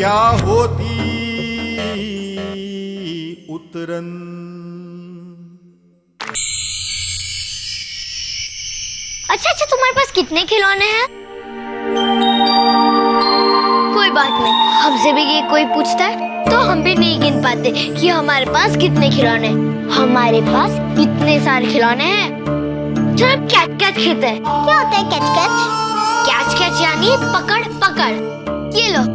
क्या होती उतरन। अच्छा अच्छा, तुम्हारे पास कितने खिलौने हैं? कोई बात नहीं, हमसे भी ये कोई पूछता है तो हम भी नहीं गिन पाते कि हमारे पास कितने खिलौने हैं। हमारे पास इतने सारे खिलौने हैं। चलो कैच कैच खेलते हैं। क्या होता है कैच कैच? कैच कैच यानी पकड़ पकड़। ये लो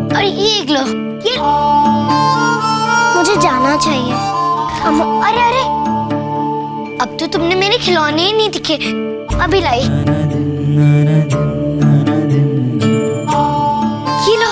और ये एक लो। ये मुझे जाना चाहिए। अरे अरे, अब तो तुमने मेरे खिलौने ही नहीं दिखे। अभी लाई। ये लो।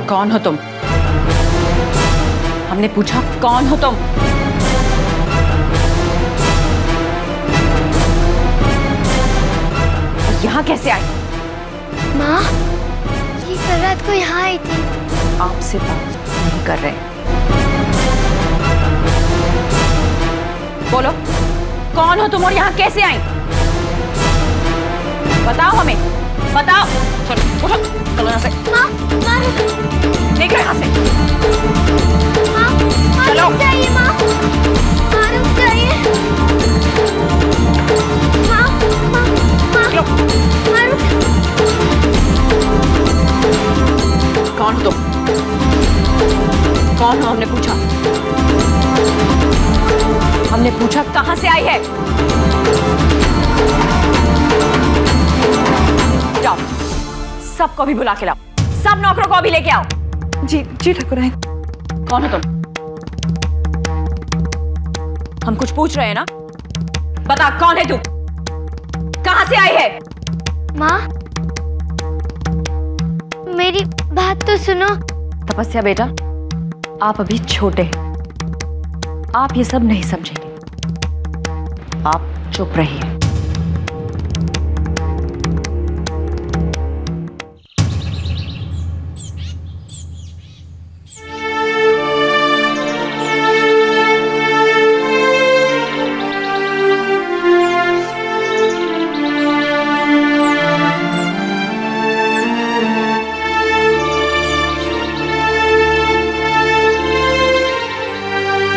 कौन हो तुम? हमने पूछा कौन हो तुम? यहाँ कैसे आई? माँ, ये कल रात को यहाँ आई थी। आपसे बात नहीं कर रहे। बोलो, कौन हो तुम और यहाँ कैसे आई? बताओ हमें, बताओ। चलो उठो, चलो यहाँ से। माँ, माँ, निकलो यहाँ से। माँ, माँ चलो। रुक जाइए माँ, माँ रुक जाइए। माँ, माँ, माँ, निकलो। माँ रुक। कौन हो तुम? कौन हो? हमने पूछा। हमने पूछा कहाँ से आई है? जाओ, सबको भी बुला के लाओ, सब नौकरों को भी लेके आओ। जी जी ठाकुराइन। कौन हो तुम? हम कुछ पूछ रहे हैं ना? बता, कौन है तू? कहां से आई है? माँ, मेरी बात तो सुनो। तपस्या बेटा, आप अभी छोटे हैं, आप ये सब नहीं समझेंगे। आप चुप रहिए।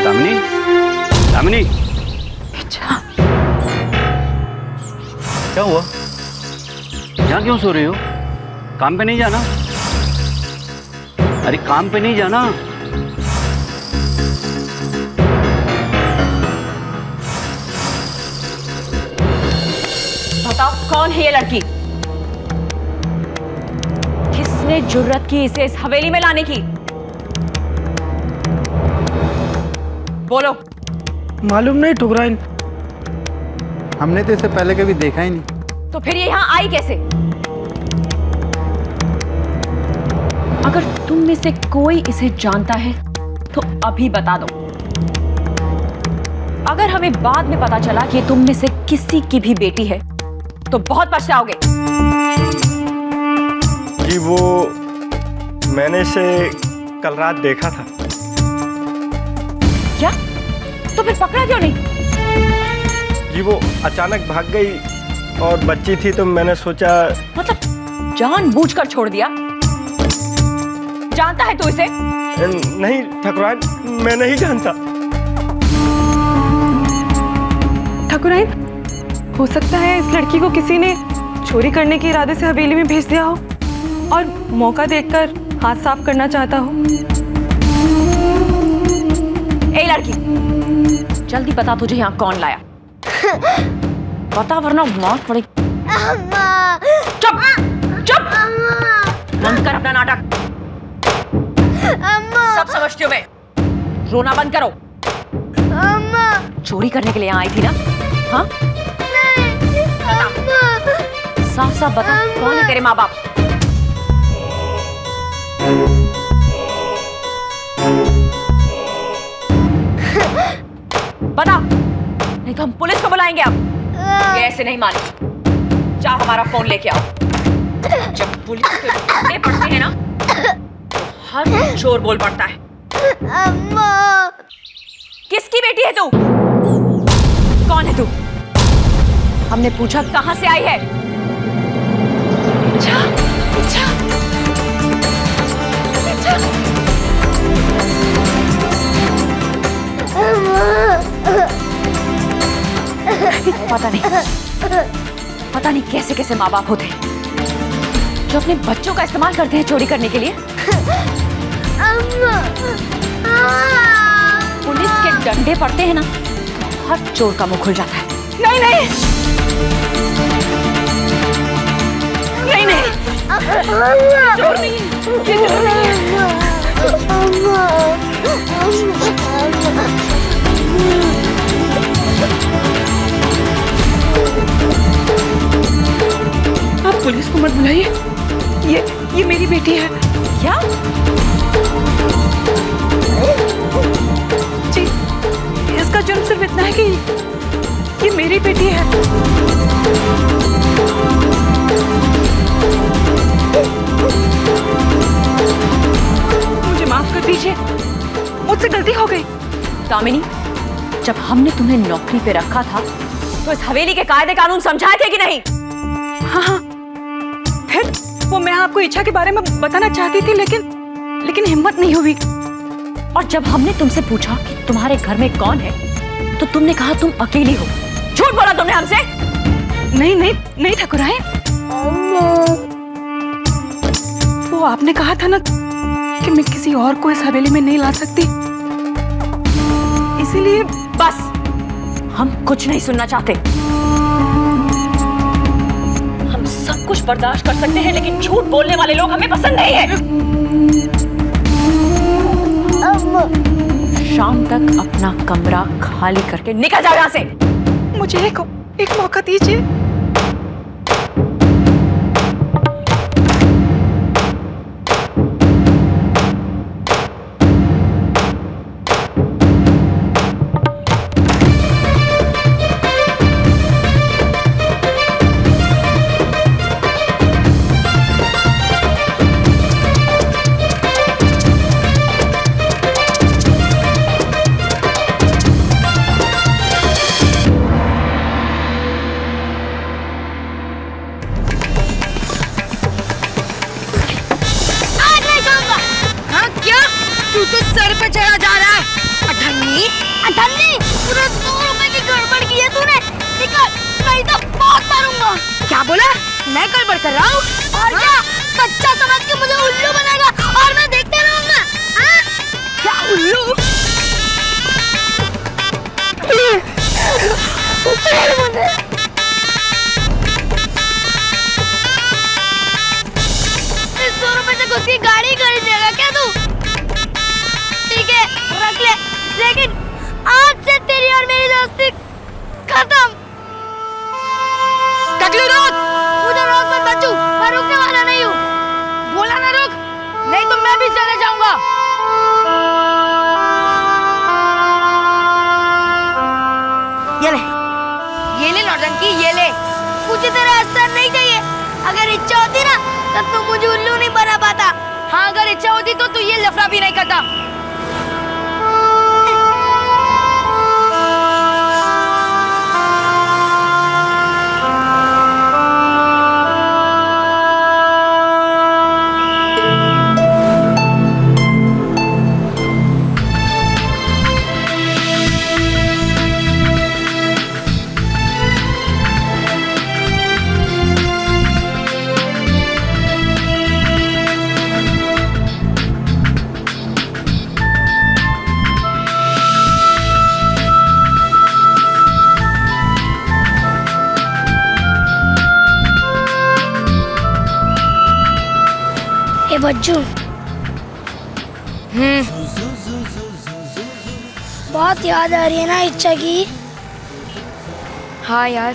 दामिनी, दामिनी, अच्छा, क्या हुआ? यहाँ क्यों सो रही हो? काम पे नहीं जाना? अरे काम पे नहीं जाना? बताओ कौन है ये लड़की? किसने जुर्रत की इसे इस हवेली में लाने की? बोलो। मालूम नहीं ठुकराइन, हमने तो इसे पहले कभी देखा ही नहीं। तो फिर ये यहाँ आई कैसे? अगर तुम में से कोई इसे जानता है तो अभी बता दो। अगर हमें बाद में पता चला कि तुम में से किसी की भी बेटी है तो बहुत पछताओगे। जी वो मैंने इसे कल रात देखा था। क्या? तो फिर पकड़ा क्यों नहीं? जी वो अचानक भाग गई और बच्ची थी तो मैंने सोचा। मतलब जानबूझकर छोड़ दिया? जानता है तू इसे? नहीं ठाकुराइन, मैं नहीं जानता। ठाकुराइन, हो सकता है इस लड़की को किसी ने चोरी करने के इरादे से हवेली में भेज दिया हो और मौका देखकर हाथ साफ करना चाहता हो। ए लड़की, जल्दी बता तुझे यहाँ कौन लाया। बता वरना मार पड़ेगी। चुप चुप, बंद कर अपना नाटक। सब समझती हूँ मैं, रोना बंद करो। चोरी करने के लिए यहाँ आई थी ना? हाँ, बता, साफ साफ बता, कौन है तेरे माँ बाप? बता, नहीं तो हम पुलिस को बुलाएंगे। अब ये ऐसे नहीं माने। जा हमारा फोन लेके आओ। जब पुलिस के डंडे पड़ते हैं ना तो हर चोर बोल पड़ता है। किसकी बेटी है तू? कौन है तू? हमने पूछा कहां से आई है? अच्छा, अच्छा, अच्छा। पता नहीं कैसे कैसे माँ बाप होते हैं जो अपने बच्चों का इस्तेमाल करते हैं चोरी करने के लिए। पुलिस के डंडे पड़ते हैं ना तो हर चोर का मुंह खुल जाता है। नहीं नहीं नहीं नहीं, चोर नहीं, ये चोर नहीं है। आप पुलिस को मत बुलाइए, ये मेरी बेटी है। क्या? जी, इसका जुर्म सिर्फ इतना है कि ये मेरी बेटी है। मुझे माफ कर दीजिए, मुझसे गलती हो गई। दामिनी, जब हमने तुम्हें नौकरी पे रखा था तो इस हवेली के कायदे कानून समझाए थे कि नहीं? हाँ हाँ, फिर वो मैं आपको इच्छा के बारे में बताना चाहती थी लेकिन हिम्मत नहीं हुई। और जब हमने तुमसे पूछा कि तुम्हारे घर में कौन है तो तुमने कहा तुम अकेली हो। झूठ बोला तुमने हमसे? नहीं नहीं नहीं ठाकुराइन, वो आपने कहा था ना कि मैं किसी और को इस हवेली में नहीं ला सकती, इसीलिए। बस, हम कुछ नहीं सुनना चाहते। हम सब कुछ बर्दाश्त कर सकते हैं लेकिन झूठ बोलने वाले लोग हमें पसंद नहीं है। शाम तक अपना कमरा खाली करके निकल जाओ यहाँ से। मुझे एक मौका दीजिए। तू तो सर पे चढ़ा जा रहा है। अठन्नी अठन्नी, पूरे 2 रुपए की गड़बड़ की है तूने। निकल, नहीं तो बहुत मारूंगा। क्या बोला? मैं गड़बड़ कर रहा हूँ? और क्या? बच्चा समझ के मुझे उल्लू बनाएगा और मैं देखते रहूंगा। हाँ? क्या उल्लू? मुझे 100 रुपए से खुद की गाड़ी खरीद लेगा क्या तू? ठीक है, रख ले, लेकिन आज से तेरी और मेरी दोस्ती खत्म। टकली रोक! मुझे रोक मत बच्चू, मैं रुकने वाला नहीं हूँ। बोला ना रुक, नहीं तो मैं भी चले जाऊंगा। ये ले नौटंकी, ये ले। मुझे तेरा असर नहीं चाहिए। अगर इच्छा होती ना तो तू मुझे उल्लू नहीं बना पाता। हाँ, अगर इच्छा होती तो तू ये लफड़ा भी नहीं करता। ए बच्चू, बहुत याद आ रही है ना इच्छा की? हाँ यार,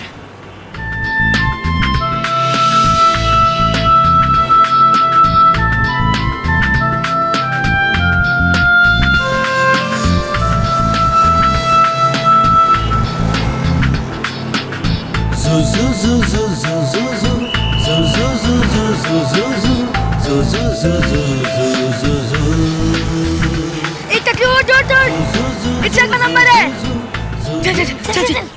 इच्छा का नंबर है। चल चल चल चल।